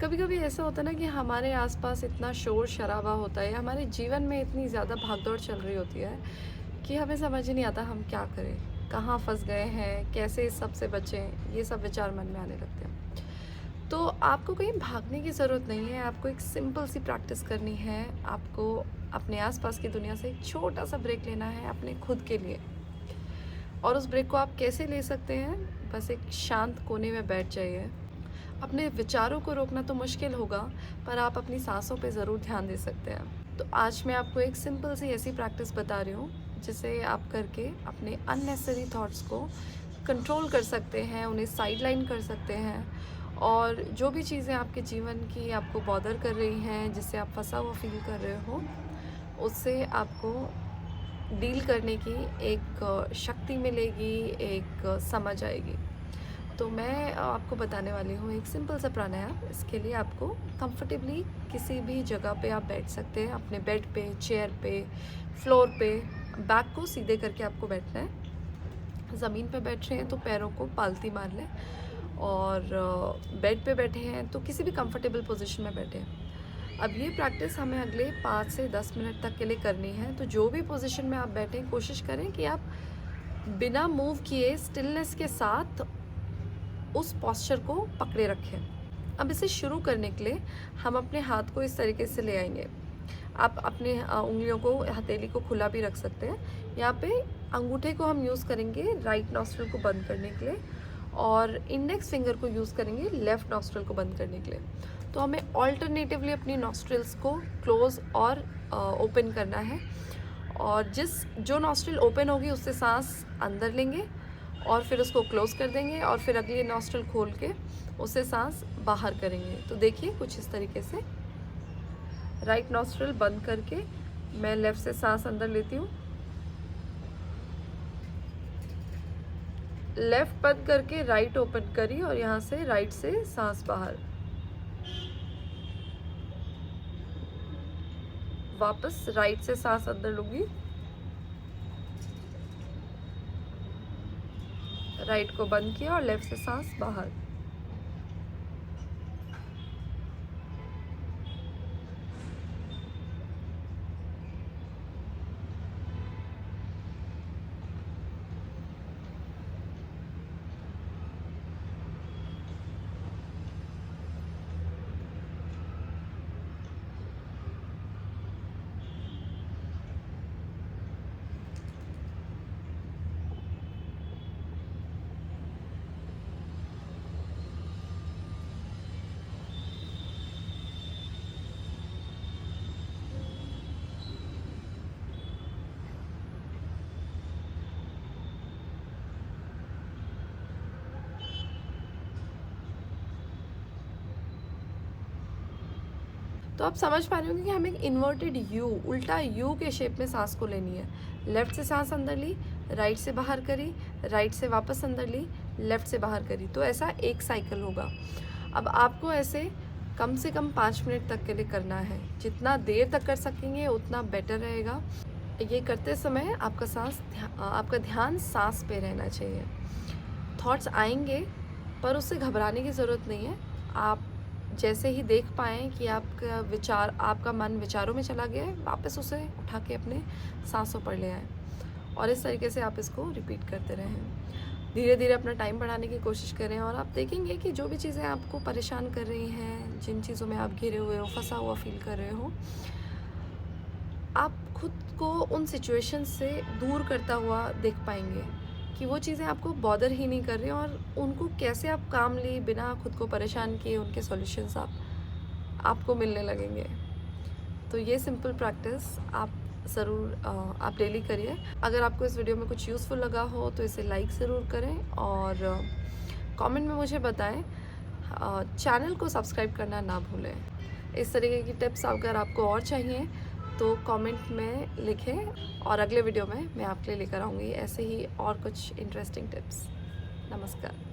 कभी कभी ऐसा होता है ना कि हमारे आसपास इतना शोर शराबा होता है, हमारे जीवन में इतनी ज़्यादा भागदौड़ चल रही होती है कि हमें समझ ही नहीं आता हम क्या करें, कहाँ फंस गए हैं, कैसे इस सब से बचें। ये सब विचार मन में आने लगते हैं। तो आपको कहीं भागने की ज़रूरत नहीं है, आपको एक सिंपल सी प्रैक्टिस करनी है। आपको अपने आसपास की दुनिया से एक छोटा सा ब्रेक लेना है अपने खुद के लिए। और उस ब्रेक को आप कैसे ले सकते हैं? बस एक शांत कोने में बैठ जाइए। अपने विचारों को रोकना तो मुश्किल होगा, पर आप अपनी सांसों पे ज़रूर ध्यान दे सकते हैं। तो आज मैं आपको एक सिंपल सी ऐसी प्रैक्टिस बता रही हूँ जिसे आप करके अपने अननेसेसरी थॉट्स को कंट्रोल कर सकते हैं, उन्हें साइडलाइन कर सकते हैं। और जो भी चीज़ें आपके जीवन की आपको बॉदर कर रही हैं, जिससे आप फंसा हुआ फील कर रहे हो, उससे आपको डील करने की एक शक्ति मिलेगी, एक समझ आएगी। तो मैं आपको बताने वाली हूँ एक सिंपल सा प्राणायाम। इसके लिए आपको कंफर्टेबली किसी भी जगह पे आप बैठ सकते हैं, अपने बेड पे, चेयर पे, फ्लोर पे। बैक को सीधे करके आपको बैठना है। ज़मीन पे बैठ रहे हैं तो पैरों को पालती मार लें, और बेड पे बैठे हैं तो किसी भी कंफर्टेबल पोजीशन में बैठे हैं। अब ये प्रैक्टिस हमें अगले 5 से 10 मिनट तक के लिए करनी है। तो जो भी पोजीशन में आप बैठें, कोशिश करें कि आप बिना मूव किए स्टिलनेस के साथ उस पॉस्चर को पकड़े रखें। अब इसे शुरू करने के लिए हम अपने हाथ को इस तरीके से ले आएंगे। आप अपने उंगलियों को, हथेली को खुला भी रख सकते हैं। यहाँ पे अंगूठे को हम यूज़ करेंगे राइट नॉस्ट्रिल को बंद करने के लिए, और इंडेक्स फिंगर को यूज़ करेंगे लेफ़्ट नॉस्ट्रिल को बंद करने के लिए। तो हमें ऑल्टरनेटिवली अपनी नॉस्ट्रिल्स को क्लोज़ और ओपन करना है। और जो नॉस्ट्रिल ओपन होगी उससे सांस अंदर लेंगे, और फिर उसको क्लोज़ कर देंगे, और फिर अगली नॉस्ट्रिल खोल के उससे सांस बाहर करेंगे। तो देखिए कुछ इस तरीके से। राइट नॉस्ट्रिल बंद करके मैं लेफ़्ट से सांस अंदर लेती हूँ, लेफ़्ट बंद करके राइट ओपन करी, और यहाँ से राइट से सांस बाहर। वापस राइट से सांस अंदर लूँगी, राइट को बंद किया और लेफ़्ट से सांस बाहर। तो आप समझ पा रहे होंगे कि हमें एक इन्वर्टेड यू, उल्टा यू के शेप में सांस को लेनी है। लेफ़्ट से सांस अंदर ली, राइट से बाहर करी, राइट से वापस अंदर ली, लेफ़्ट से बाहर करी। तो ऐसा एक साइकिल होगा। अब आपको ऐसे कम से कम 5 मिनट तक के लिए करना है। जितना देर तक कर सकेंगे उतना बेटर रहेगा। ये करते समय आपका ध्यान सांस पे रहना चाहिए। थॉट्स आएंगे, पर उससे घबराने की ज़रूरत नहीं है। आप जैसे ही देख पाएँ कि आपका मन विचारों में चला गया है, वापस उसे उठा के अपने सांसों पर ले आएँ, और इस तरीके से आप इसको रिपीट करते रहें। धीरे धीरे अपना टाइम बढ़ाने की कोशिश करें, और आप देखेंगे कि जो भी चीज़ें आपको परेशान कर रही हैं, जिन चीज़ों में आप घिरे हुए हो, फंसा हुआ फील कर रहे हो, आप खुद को उन सिचुएशन से दूर करता हुआ देख पाएंगे कि वो चीज़ें आपको बॉदर ही नहीं कर रही, और उनको कैसे आप कामली बिना खुद को परेशान किए उनके सॉल्यूशंस आपको मिलने लगेंगे। तो ये सिंपल प्रैक्टिस आप ज़रूर आप डेली करिए। अगर आपको इस वीडियो में कुछ यूज़फुल लगा हो तो इसे लाइक ज़रूर करें, और कमेंट में मुझे बताएं। चैनल को सब्सक्राइब करना ना भूलें। इस तरीके की टिप्स अगर आपको और चाहिए तो कमेंट में लिखें, और अगले वीडियो में मैं आपके लिए लेकर आऊँगी ऐसे ही और कुछ इंटरेस्टिंग टिप्स। नमस्कार।